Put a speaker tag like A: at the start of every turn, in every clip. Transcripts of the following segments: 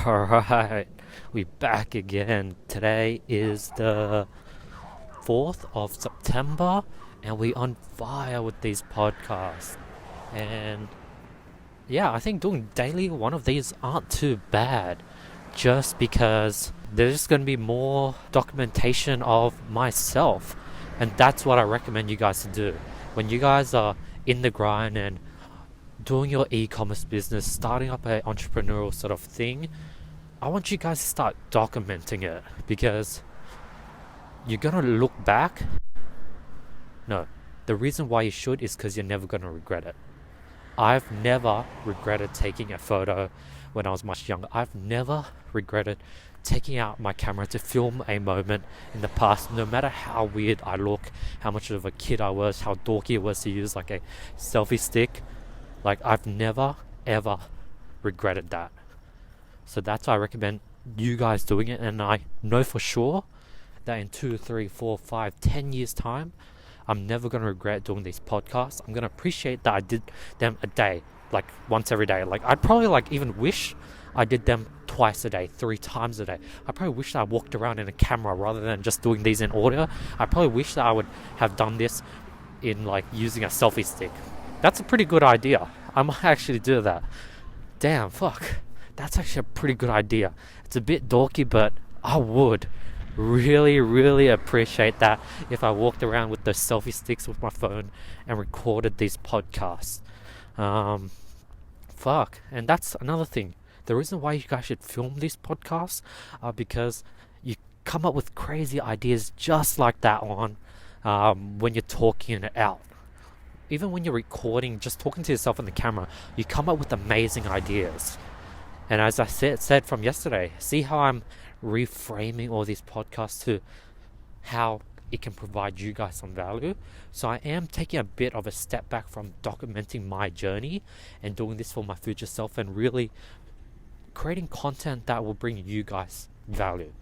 A: Alright, we back again. Today is the 4th of September and we on fire with these podcasts. And yeah, I think doing daily one of these aren't too bad just because there's going to be more documentation of myself. And that's what I recommend you guys to do. When you guys are in the grind and doing your e-commerce business, starting up an entrepreneurial sort of thing, I want you guys to start documenting it because you're gonna look back. No, the reason why you should is because you're never gonna regret it. I've never regretted taking a photo when I was much younger. I've never regretted taking out my camera to film a moment in the past, no matter how weird I look, how much of a kid I was, how dorky it was to use like a selfie stick. Like, I've never ever regretted that. So that's why I recommend you guys doing it. And I know for sure that in 2, 3, 4, 5, 10 years time, I'm never going to regret doing these podcasts. I'm going to appreciate that I did them a day, like once every day. Like, I'd probably like even wish I did them twice a day, 3 times a day. I probably wish that I walked around in a camera rather than just doing these in audio. I probably wish that I would have done this in like using a selfie stick. That's a pretty good idea. I might actually do that. Damn, fuck. That's actually a pretty good idea. It's a bit dorky, but I would really, really appreciate that if I walked around with those selfie sticks with my phone and recorded these podcasts. Fuck. And that's another thing. The reason why you guys should film these podcasts are because you come up with crazy ideas just like that one when you're talking it out. Even when you're recording, just talking to yourself in the camera, you come up with amazing ideas. And as I said from yesterday, see how I'm reframing all these podcasts to how it can provide you guys some value. So I am taking a bit of a step back from documenting my journey and doing this for my future self and really creating content that will bring you guys value.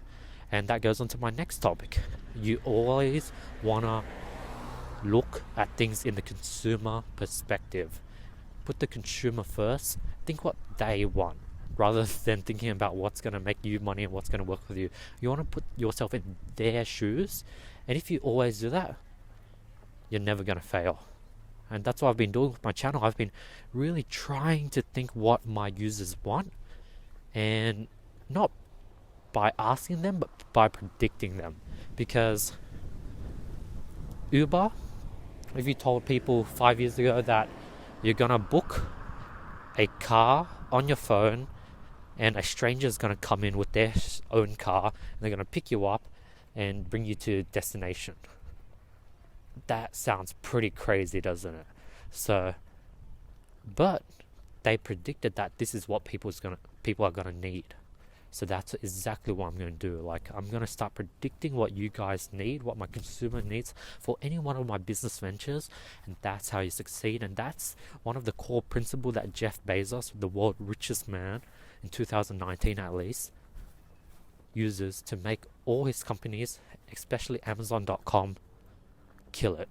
A: And that goes on to my next topic. You always want to look at things in the consumer perspective. Put the consumer first. Think what they want rather than thinking about what's going to make you money and what's going to work with you. You want to put yourself in their shoes, and if you always do that, you're never going to fail. And that's what I've been doing with my channel. I've been really trying to think what my users want, and not by asking them, but by predicting them. Because Uber, if you told people 5 years ago that you're going to book a car on your phone and a stranger is going to come in with their own car and they're going to pick you up and bring you to destination, that sounds pretty crazy, doesn't it? So, but they predicted that this is what people are going to need. So that's exactly what I'm going to do. Like, I'm going to start predicting what you guys need, what my consumer needs for any one of my business ventures, and that's how you succeed. And that's one of the core principles that Jeff Bezos, the world's richest man in 2019 at least, uses to make all his companies, especially Amazon.com, kill it.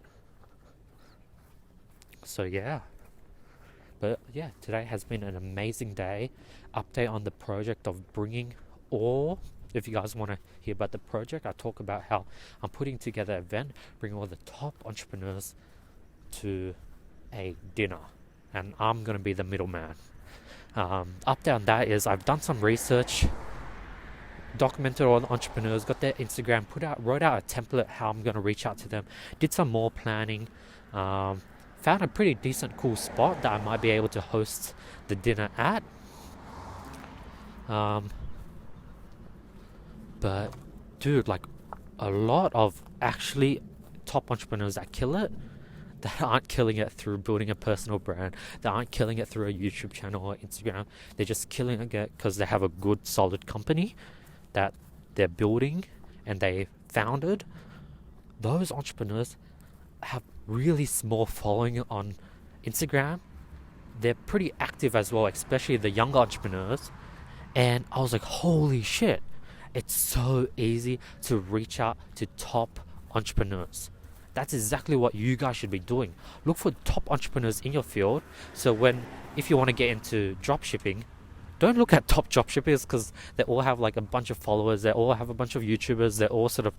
A: So yeah. But yeah, today has been an amazing day. Update on the project of bringing all, if you guys want to hear about the project, I talk about how I'm putting together an event, bringing all the top entrepreneurs to a dinner. And I'm going to be the middleman. Update on that is I've done some research, documented all the entrepreneurs, got their Instagram, wrote out a template how I'm going to reach out to them, did some more planning, found a pretty decent cool spot that I might be able to host the dinner at. But dude, like a lot of actually top entrepreneurs that kill it, that aren't killing it through building a personal brand, that aren't killing it through a YouTube channel or Instagram. They're just killing it because they have a good solid company that they're building and they founded. Those entrepreneurs have really small following on Instagram. They're pretty active as well, especially the younger entrepreneurs. And I was like, holy shit, it's so easy to reach out to top entrepreneurs. That's exactly what you guys should be doing. Look for top entrepreneurs in your field. So if you want to get into drop shipping, don't look at top dropshippers because they all have like a bunch of followers, they all have a bunch of YouTubers, they all sort of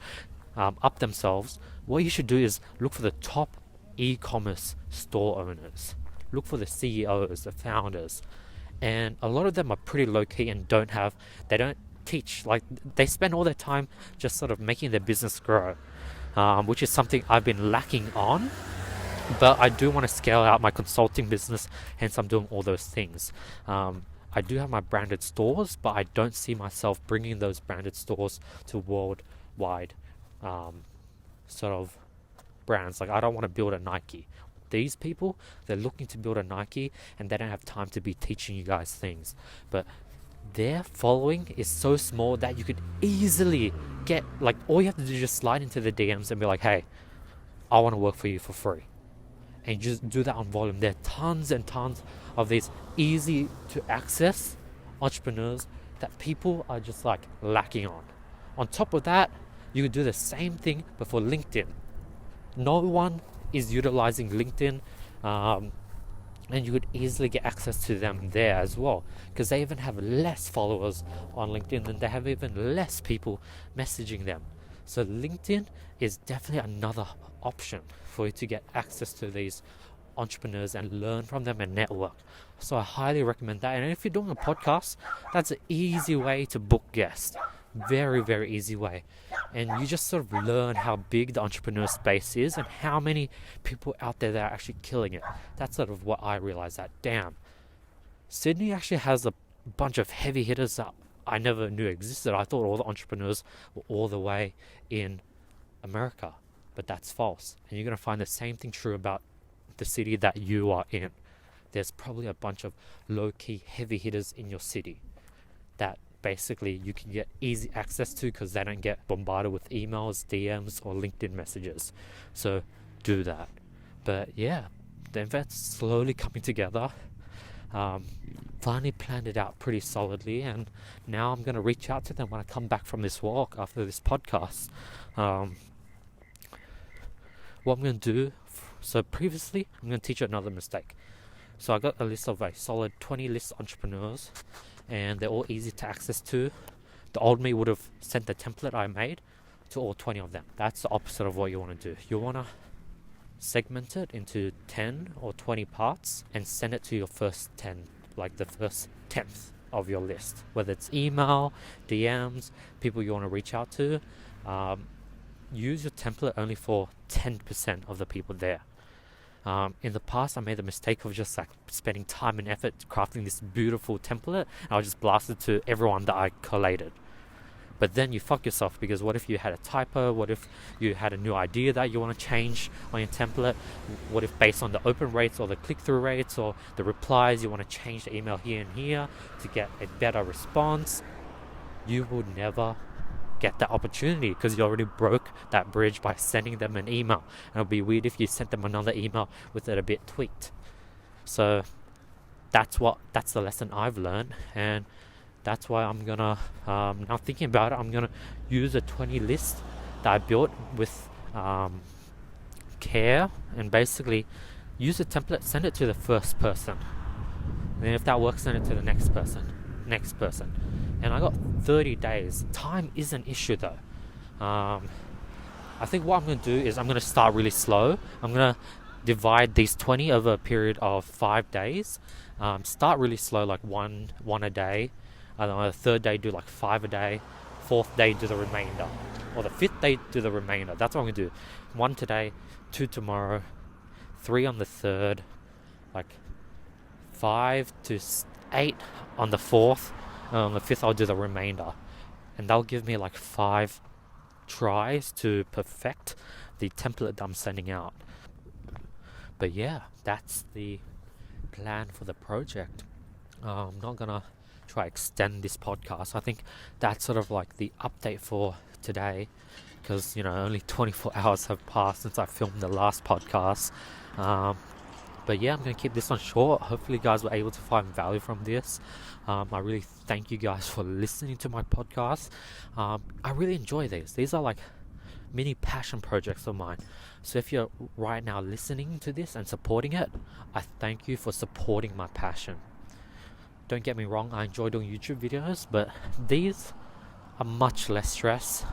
A: up themselves. What you should do is look for the top e-commerce store owners. Look for the CEOs, the founders. And a lot of them are pretty low-key and they don't teach. Like, they spend all their time just sort of making their business grow, which is something I've been lacking on. But I do want to scale out my consulting business, hence I'm doing all those things. I do have my branded stores, but I don't see myself bringing those branded stores to worldwide sort of brands. Like, I don't want to build a Nike. These people, they're looking to build a Nike and they don't have time to be teaching you guys things. But their following is so small that you could easily get, like, all you have to do is just slide into the DMs and be like, hey, I want to work for you for free. And just do that on volume. There are tons and tons of these easy to access entrepreneurs that people are just like lacking on. On top of that, you could do the same thing but for LinkedIn. No one is utilizing LinkedIn, and you could easily get access to them there as well, because they even have less followers on LinkedIn and they have even less people messaging them. So LinkedIn is definitely another option for you to get access to these entrepreneurs and learn from them and network. So I highly recommend that. And if you're doing a podcast, that's an easy way to book guests. Very, very easy way. And you just sort of learn how big the entrepreneur space is and how many people out there that are actually killing it. That's sort of what I realized, that damn, Sydney actually has a bunch of heavy hitters that I never knew existed. I thought all the entrepreneurs were all the way in America, but that's false. And you're going to find the same thing true about the city that you are in. There's probably a bunch of low-key heavy hitters in your city that basically you can get easy access to because they don't get bombarded with emails, DMs, or LinkedIn messages. So do that. But yeah, the event's slowly coming together. Finally planned it out pretty solidly, and now I'm going to reach out to them when I come back from this walk after this podcast. What I'm going to do, so previously I'm going to teach you another mistake. So I got a list of a solid 20 list entrepreneurs, and they're all easy to access to. The old me would have sent the template I made to all 20 of them. That's the opposite of what you want to do. You want to segment it into 10 or 20 parts and send it to your first 10, like the first 10th of your list, whether it's email, DMs, people you want to reach out to. Use your template only for 10% of the people there. In the past, I made the mistake of just like spending time and effort crafting this beautiful template, and I just blast it to everyone that I collated. But then you fuck yourself, because what if you had a typo? What if you had a new idea that you want to change on your template? What if based on the open rates or the click-through rates or the replies, you want to change the email here and here to get a better response? You would never get that opportunity because you already broke that bridge by sending them an email. And it'll be weird if you sent them another email with it a bit tweaked. So that's the lesson I've learned, and that's why I'm gonna now thinking about it, I'm gonna use a 20 list that I built with care, and basically use a template, send it to the first person, and then if that works, send it to the next person. And I got 30 days. Time is an issue though. I think what I'm going to do is I'm going to start really slow. I'm going to divide these 20 over a period of 5 days. Start really slow, like one a day. And on the third day, do like 5 a day. Fourth day, do the remainder. Or the fifth day, do the remainder. That's what I'm going to do. 1 today, 2 tomorrow, 3 on the third, like 5 to 8 on the fourth. On the fifth, I'll do the remainder. And that'll give me like 5 tries to perfect the template that I'm sending out. But yeah, that's the plan for the project. I'm not gonna try extend this podcast. I think that's sort of like the update for today, because only 24 hours have passed since I filmed the last podcast. But yeah, I'm going to keep this one short. Hopefully you guys were able to find value from this. I really thank you guys for listening to my podcast. I really enjoy these. These are like mini passion projects of mine. So if you're right now listening to this and supporting it, I thank you for supporting my passion. Don't get me wrong, I enjoy doing YouTube videos, but these are much less stress.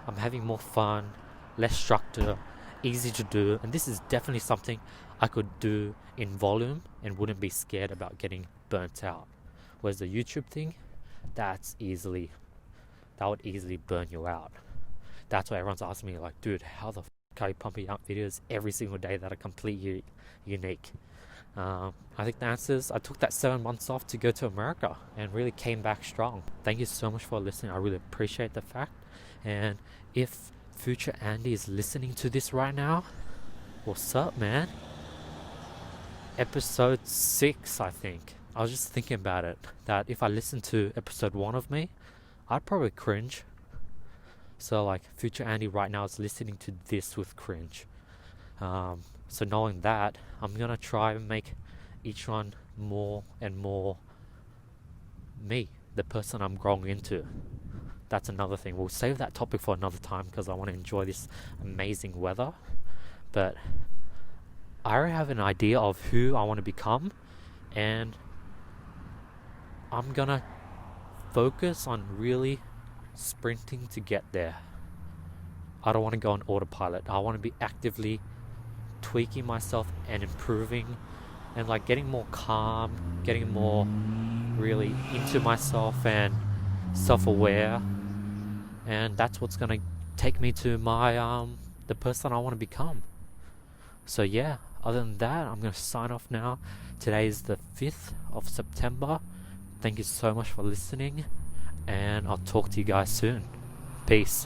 A: I'm having more fun, less structure, easy to do, and this is definitely something I could do in volume and wouldn't be scared about getting burnt out. Whereas the YouTube thing, that would easily burn you out. That's why everyone's asking me, like, dude, how the fuck are you pumping out videos every single day that are completely unique? I think the answer is I took that 7 months off to go to America and really came back strong. Thank you so much for listening. I really appreciate the fact. And if future Andy is listening to this right now, what's up, man? Episode 6, I think. I was just thinking about it, that if I listened to episode 1 of me, I'd probably cringe. So like future Andy right now is listening to this with cringe. So knowing that, I'm gonna try and make each one more and more me, the person I'm growing into. That's another thing. We'll save that topic for another time because I want to enjoy this amazing weather. But I already have an idea of who I want to become, and I'm gonna focus on really sprinting to get there. I don't want to go on autopilot. I want to be actively tweaking myself and improving and like getting more calm, getting more really into myself and self-aware, and that's what's going to take me to my the person I want to become. So yeah, other than that, I'm going to sign off now. Today is the 5th of September. Thank you so much for listening, and I'll talk to you guys soon. Peace.